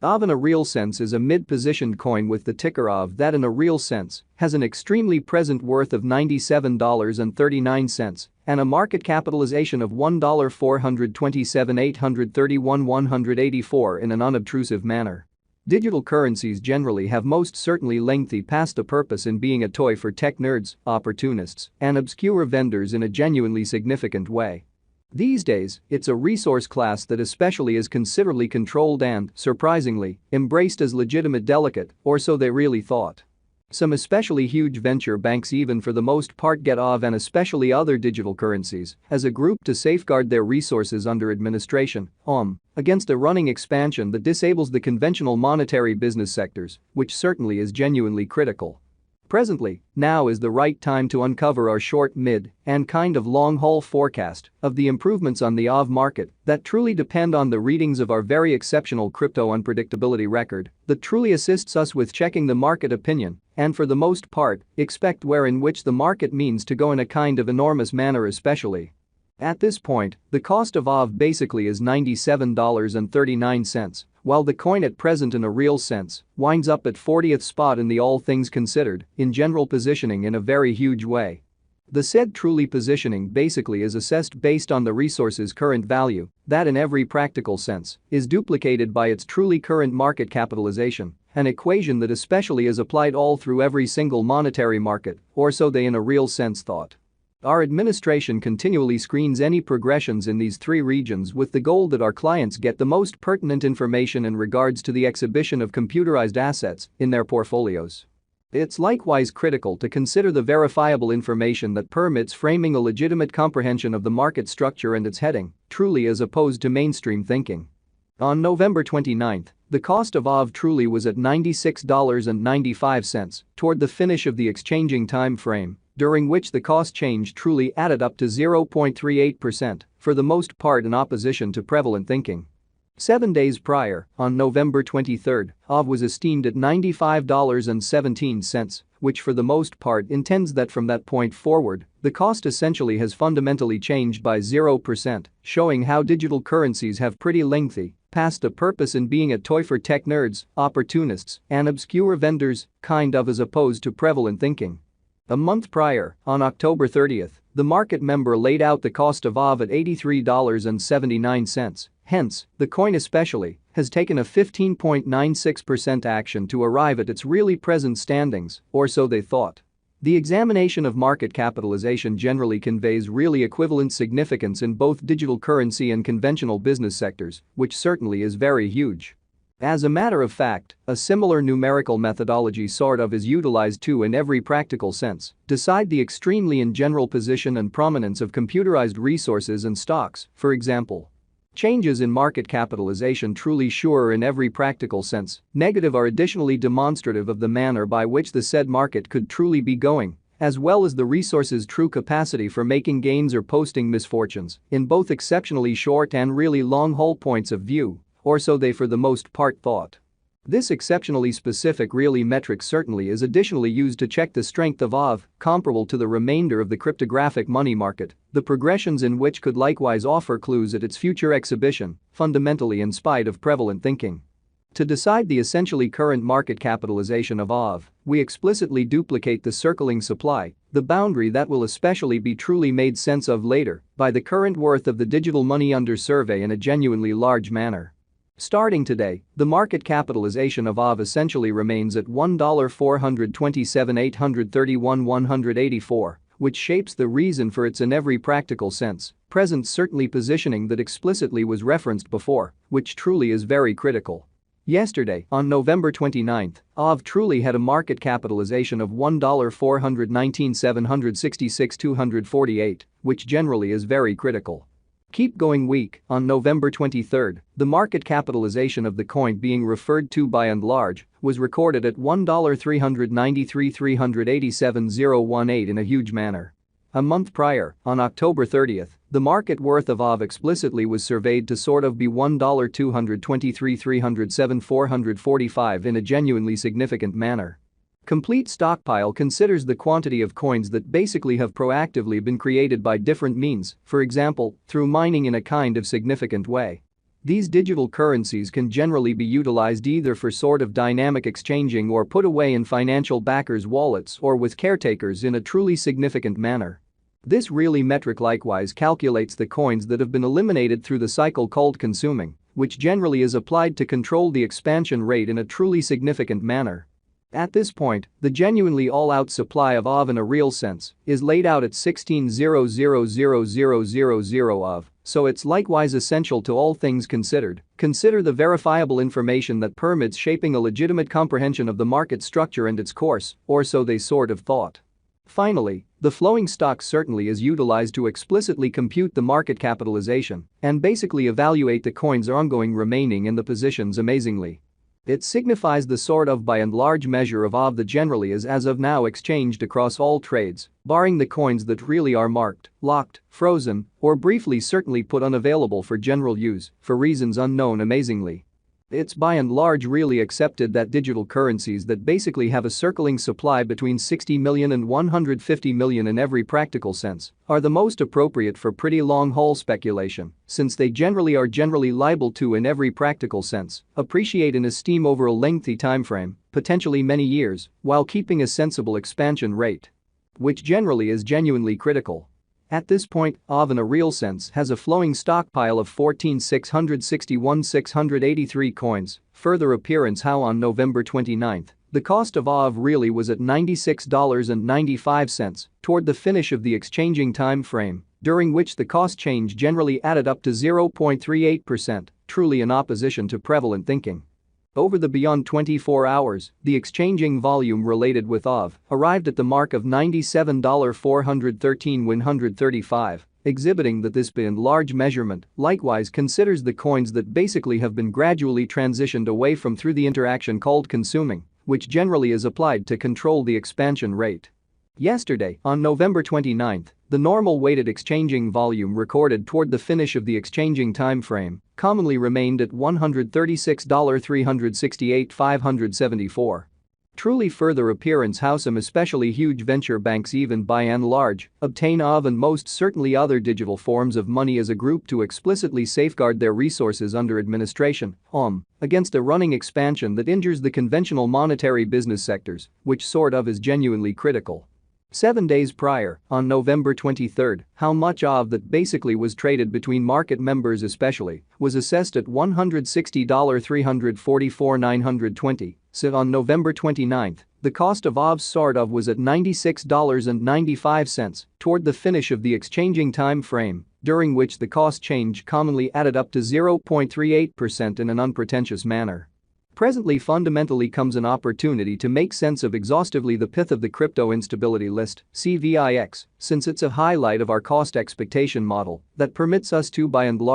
Aave in a real sense is a mid-positioned coin with the ticker Aave that in a real sense has an extremely present worth of $97.39 and a market capitalization of $1,427,831,184 in an unobtrusive manner. Digital currencies generally have most certainly lengthy past a purpose in being a toy for tech nerds, opportunists, and obscure vendors in a genuinely significant way. These days, it's a resource class that especially is considerably controlled and, surprisingly, embraced as legitimate delicate, or so they really thought. Some especially huge venture banks even for the most part get Aave and especially other digital currencies as a group to safeguard their resources under administration against a running expansion that disables the conventional monetary business sectors, which certainly is genuinely critical. Presently, now is the right time to uncover our short, mid, and kind of long-haul forecast of the improvements on the Aave market that truly depend on the readings of our very exceptional crypto unpredictability record that truly assists us with checking the market opinion and for the most part, expect where in which the market means to go in a kind of enormous manner especially. At this point, the cost of Aave basically is $97.39, while the coin at present in a real sense winds up at 40th spot in the all things considered in general positioning in a very huge way. The said truly positioning basically is assessed based on the resource's current value that in every practical sense is duplicated by its truly current market capitalization, an equation that especially is applied all through every single monetary market, or so they in a real sense thought. Our administration continually screens any progressions in these three regions with the goal that our clients get the most pertinent information in regards to the exhibition of computerized assets in their portfolios. It's likewise critical to consider the verifiable information that permits framing a legitimate comprehension of the market structure and its heading, truly as opposed to mainstream thinking. On November 29, the cost of Aave truly was at $96.95 toward the finish of the exchanging time frame, during which the cost change truly added up to 0.38%, for the most part in opposition to prevalent thinking. 7 days prior, on November 23, Aave was esteemed at $95.17, which for the most part intends that from that point forward, the cost essentially has fundamentally changed by 0%, showing how digital currencies have pretty lengthy past a purpose in being a toy for tech nerds, opportunists, and obscure vendors, kind of as opposed to prevalent thinking. A month prior, on October 30, the market member laid out the cost of Aave at $83.79, hence, the coin especially has taken a 15.96% action to arrive at its really present standings, or so they thought. The examination of market capitalization generally conveys really equivalent significance in both digital currency and conventional business sectors, which certainly is very huge. As a matter of fact, a similar numerical methodology sort of is utilized too in every practical sense, decide the extremely in general position and prominence of computerized resources and stocks, for example. Changes in market capitalization truly sure in every practical sense, negative are additionally demonstrative of the manner by which the said market could truly be going, as well as the resource's true capacity for making gains or posting misfortunes in both exceptionally short and really long-haul points of view, or so they for the most part thought. This exceptionally specific really metric certainly is additionally used to check the strength of Aave, comparable to the remainder of the cryptographic money market, the progressions in which could likewise offer clues at its future exhibition, fundamentally in spite of prevalent thinking. To decide the essentially current market capitalization of Aave, we explicitly duplicate the circling supply, the boundary that will especially be truly made sense of later by the current worth of the digital money under survey in a genuinely large manner. Starting today, the market capitalization of Aave essentially remains at $1,427,831,184, which shapes the reason for its in every practical sense, present certainly positioning that explicitly was referenced before, which truly is very critical. Yesterday, on November 29, Aave truly had a market capitalization of $1,419,766,248, which generally is very critical. Keep going week, on November 23, the market capitalization of the coin being referred to by and large was recorded at $1,393,387,018 in a huge manner. A month prior, on October 30, the market worth of Aave explicitly was surveyed to sort of be $1,223,307,445 in a genuinely significant manner. Complete Stockpile considers the quantity of coins that basically have proactively been created by different means, for example, through mining in a kind of significant way. These digital currencies can generally be utilized either for sort of dynamic exchanging or put away in financial backers' wallets or with caretakers in a truly significant manner. This really metric likewise calculates the coins that have been eliminated through the cycle called consuming, which generally is applied to control the expansion rate in a truly significant manner. At this point, the genuinely all-out supply of Aave in a real sense is laid out at 16,000,000 of, so it's likewise essential to all things considered. Consider the verifiable information that permits shaping a legitimate comprehension of the market structure and its course, or so they sort of thought. Finally, the flowing stock certainly is utilized to explicitly compute the market capitalization and basically evaluate the coins ongoing remaining in the positions amazingly. It signifies the sort of by and large measure of Aave that generally is as of now exchanged across all trades, barring the coins that really are marked, locked, frozen, or briefly certainly put unavailable for general use for reasons unknown amazingly. It's by and large really accepted that digital currencies that basically have a circling supply between 60 million and 150 million in every practical sense are the most appropriate for pretty long-haul speculation, since they are generally liable to in every practical sense appreciate in esteem over a lengthy timeframe, potentially many years, while keeping a sensible expansion rate. Which generally is genuinely critical. At this point, Aave in a real sense has a flowing stockpile of 14,661,683 coins. Further appearance how on November 29, the cost of Aave really was at $96.95 toward the finish of the exchanging time frame, during which the cost change generally added up to 0.38%, truly in opposition to prevalent thinking. Over the beyond 24 hours, the exchanging volume related with Aave arrived at the mark of $97,413,135, exhibiting that this by and large measurement likewise considers the coins that basically have been gradually transitioned away from through the interaction called consuming, which generally is applied to control the expansion rate. Yesterday, on November 29, the normal weighted exchanging volume recorded toward the finish of the exchanging time frame commonly remained at $136,368,574. Truly further appearance how some especially huge venture banks even by and large obtain Aave and most certainly other digital forms of money as a group to explicitly safeguard their resources under administration against a running expansion that injures the conventional monetary business sectors, which sort of is genuinely critical. 7 days prior, on November 23, how much Aave that basically was traded between market members especially was assessed at $160,344,920, so on November 29, the cost of Aave sort of was at $96.95 toward the finish of the exchanging time frame, during which the cost change commonly added up to 0.38% in an unpretentious manner. Presently fundamentally comes an opportunity to make sense of exhaustively the pith of the crypto instability list, CVIX, since it's a highlight of our cost expectation model that permits us to by and large